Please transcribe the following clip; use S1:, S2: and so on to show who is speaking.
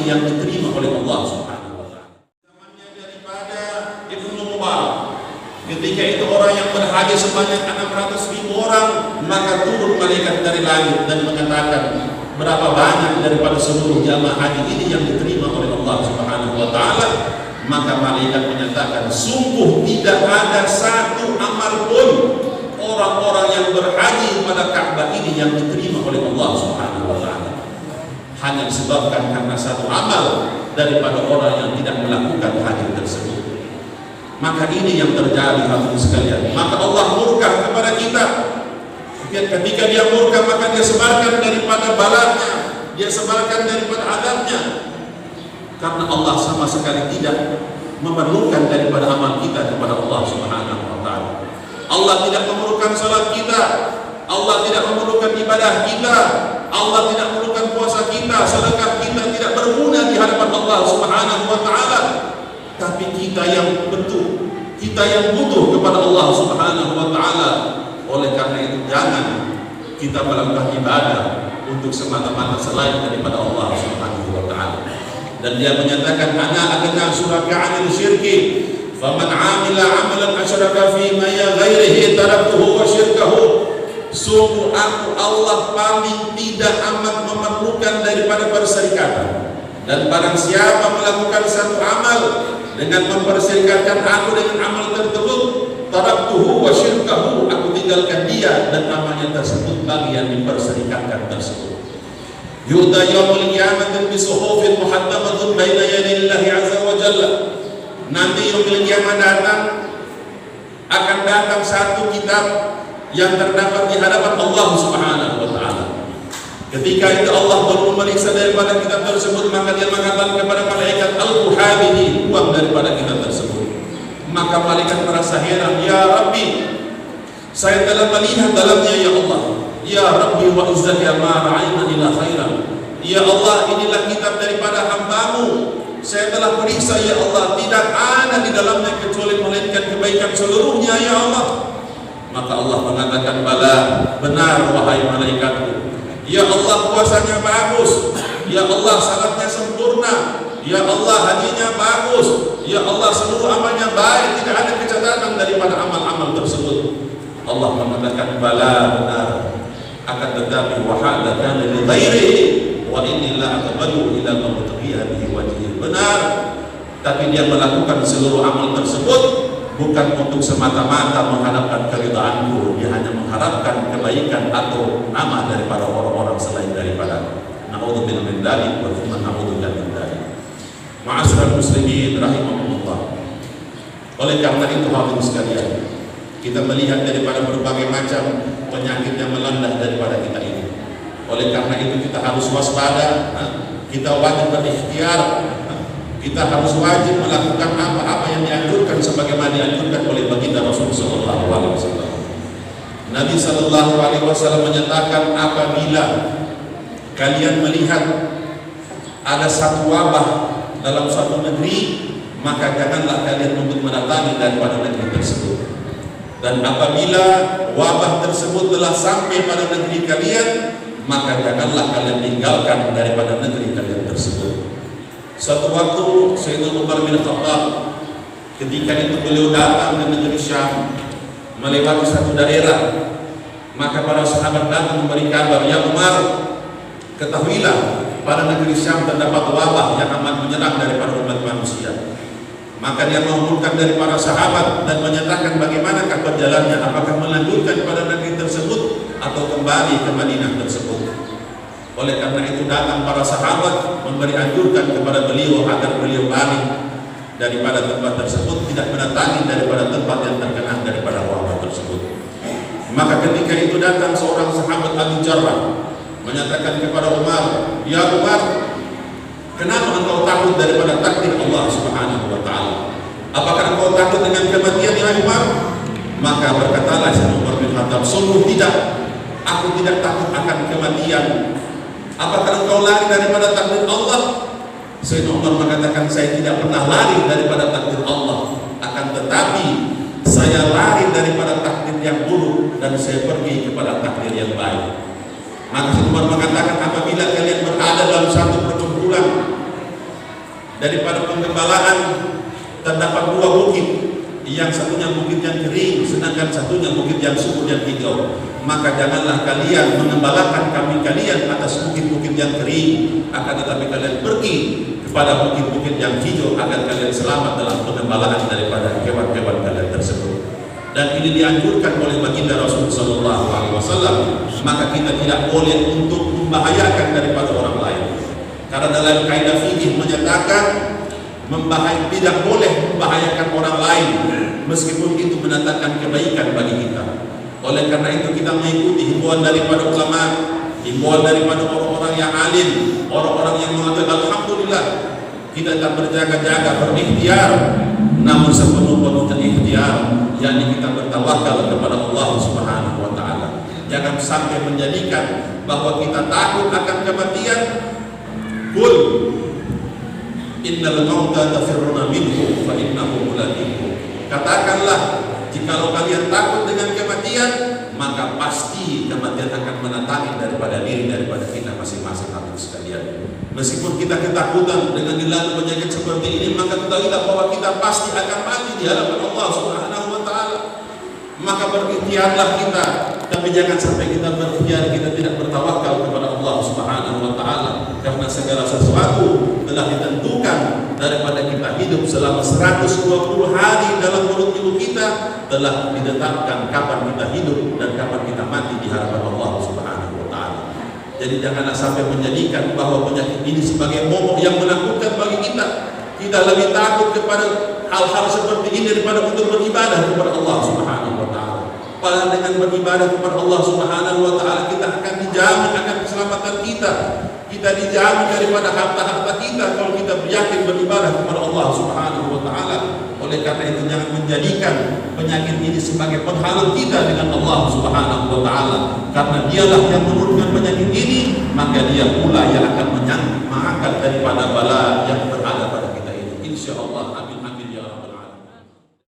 S1: yang diterima oleh Allah Subhanahu wa taala. Zamannya daripada Ibnu Mubarak, ketika itu orang yang berhaji sebanyak 600.000 orang, maka turun malaikat dari langit dan mengatakan, berapa banyak daripada seluruh jamaah haji ini yang diterima oleh Allah Subhanahu wa taala? Maka malaikat menyatakan, sungguh tidak ada satu amal pun orang-orang yang berhaji pada Ka'bah ini yang diterima oleh Allah Subhanahu wa taala. Hanya disebabkan karena satu amal daripada orang yang tidak melakukan haji tersebut. Maka ini yang terjadi hadirin sekalian. Maka Allah murka kepada kita. Ketika dia murka, maka dia sebarkan daripada balanya, dia sebarkan daripada adabnya. Karena Allah sama sekali tidak memerlukan daripada amal kita kepada Allah Subhanahu wa taala. Allah tidak memerlukan salat kita, Allah tidak memerlukan ibadah kita, Allah tidak memerlukan puasa kita, sedekah kita tidak berguna di hadapan Allah Subhanahu wa taala. Tapi kita yang butuh, kita yang butuh kepada Allah Subhanahu wa taala. Oleh karena itu jangan kita melakukan ibadah untuk semata-mata selain daripada Allah Subhanahu wa taala. Dan dia menyatakan, ana agna syuraka 'anil syirki, faman 'amila 'amalan asyraka fi ma ghairihi taraktuhu wa syirkahu. Sungguh aku Allah paling tidak amat memerlukan daripada perserikatan. Dan barang siapa melakukan satu amal dengan memperserikatkan aku dengan amal tersebut, taraktuhu wa syirkahu, aku tinggalkan dia dan amalnya tersebut bagi yang diperserikatkan tersebut. Yu'ta yaumul qiyamati bi suhufin muhattamatun baina yadayillahi azza wa jalla. Nanti yaumul qiyamah akan datang satu kitab yang terdapat di hadapan Allah Subhanahu wa taala. Ketika itu Allah baru memeriksa daripada kitab tersebut, maka dia mengatakan kepada malaikat, al-quhabihi, buang daripada kitab tersebut. Maka malaikat merasa heran, ya Rabbi, saya telah melihat dalamnya ya Allah. Ya Rabbi wa izzati ma ra'ayna ila khairan. Ya Allah, inilah kitab daripada hamba-Mu. Saya telah periksa ya Allah, tidak ada di dalamnya kecuali melainkan kebaikan seluruhnya ya Allah. Maka Allah mengatakan, bala, benar wahai malaikatku. Ya Allah, puasanya bagus. Ya Allah, salatnya sempurna. Ya Allah, hajinya bagus. Ya Allah, seluruh amalnya baik, tidak ada kecacatan daripada amal-amal tersebut. Allah mengatakan, bala, benar. Akan tetapi wahada kana li ghairihi wa inni la aqbalu ila mabtaghiya bihi wajhi. Benar, tapi dia melakukan seluruh amal tersebut bukan untuk semata-mata mengharapkan keridhaanku, dia hanya mengharapkan kebaikan atau nama daripada orang-orang selain daripada. Na'udzubillah min dzalik wa thumma na'udzubika min dzalik. Ma'asyiral muslimin rahimahumullah. Oleh karena itu hadirin sekalian, kita melihat daripada berbagai macam penyakit yang melanda daripada kita ini. Oleh karena itu kita harus waspada, kita wajib berikhtiar, kita harus wajib melakukan apa-apa yang dianjurkan sebagaimana dianjurkan oleh baginda Rasul sallallahu alaihi wasallam. Nabi sallallahu alaihi wasallam menyatakan, apabila kalian melihat ada satu wabah dalam suatu negeri, maka janganlah kalian untuk mendatangi daripada negeri tersebut. Dan apabila wabah tersebut telah sampai pada negeri kalian, maka janganlah kalian tinggalkan daripada negeri kalian tersebut. Suatu waktu Sayyidina Umar bin Khattab, ketika itu beliau datang ke negeri Syam, melewati satu daerah, maka para sahabat datang memberi kabar, ya Umar, ketahuilah pada negeri Syam terdapat wabah yang amat menyerang daripada umat manusia. Maka dia mengumpulkan dari para sahabat dan menyatakan bagaimanakah perjalanannya, apakah melanjutkan pada negeri tersebut atau kembali ke Madinah tersebut. Oleh karena itu datang para sahabat memberi anjurkan kepada beliau agar beliau balik daripada tempat tersebut, tidak mendatangi daripada tempat yang terkena daripada wabah tersebut. Maka ketika itu datang seorang sahabat Abu Jarrah menyatakan kepada Umar, ya Umar, kenapa engkau takut daripada takdir Allah Subhanahu wa taala? Apakah engkau takut dengan kematian ya Umar? Maka berkatalah Sayyidina Umar bin Khattab, sungguh tidak, aku tidak takut akan kematian. Apakah engkau lari daripada takdir Allah? Sayyidina Umar mengatakan, saya tidak pernah lari daripada takdir Allah, akan tetapi saya lari daripada takdir yang buruk dan saya pergi kepada takdir yang baik. Maka Sayyidina Umar mengatakan, apabila kalian berada dalam satu perkumpulan daripada penggembalaan terdapat dua bukit, yang satunya bukit yang kering, sedangkan satunya bukit yang subur yang hijau. Maka janganlah kalian mengembalakan kambing kalian atas bukit-bukit yang kering, akan tetapi kalian pergi kepada bukit-bukit yang hijau agar kalian selamat dalam pengembalaan daripada hewan-hewan kalian tersebut. Dan ini dianjurkan oleh baginda Rasul sallallahu alaihi wasallam. Maka kita tidak boleh untuk membahayakan daripada orang lain. Karena dalam kaidah fikih menyatakan tidak boleh membahayakan orang lain meskipun itu mendatangkan kebaikan bagi kita. Oleh karena itu kita mengikuti himbauan daripada ulama, himbauan daripada orang-orang yang alim, orang-orang yang mengatakan alhamdulillah kita tak berjaga-jaga, berikhtiar, namun sepenuh-penuhnya ikhtiar, yakni kita bertawakal kepada Allah Subhanahu wa taala. Jangan sampai menjadikan bahwa kita takut akan kematian. Qul innal mauta tafirruna minhu fa innahu mulaqikum. Katakanlah, jikalau kalian takut dengan kematian, maka pasti kematian akan mendatangi daripada kita masing-masing hadirin sekalian. Meskipun kita ketakutan dengan dilanda penyakit seperti ini, maka ketahuilah bahwa kita pasti akan mati di hadapan Allah Subhanahu wa taala. Maka berikhtiarlah kita, tapi jangan sampai kita berikhtiar kita tidak bertawakal kepada Allah Subhanahu wa taala, karena segala sesuatu telah ditentukan daripada kita hidup selama 120 hari dalam perut ibu kita, telah ditetapkan kapan kita hidup dan kapan kita mati di hadapan Allah Subhanahu wa taala. Jadi janganlah sampai menjadikan bahwa penyakit ini sebagai momok yang menakutkan bagi kita. Kita lebih takut kepada hal-hal seperti ini daripada untuk beribadah kepada Allah Subhanahu wa taala. Padahal dengan beribadah kepada Allah Subhanahu wa taala kita akan dijamin akan keselamatan kita. Kita dijamin daripada harta-harta kita kalau kita yakin beribadah kepada Allah Subhanahu wa taala. Oleh karena itu jangan menjadikan penyakit ini sebagai penghalang kita dengan Allah Subhanahu wa taala. Karena dialah yang menurunkan penyakit ini, maka dia pula yang akan mengangkat daripada bala yang berada pada kita ini. Insyaallah. Amin.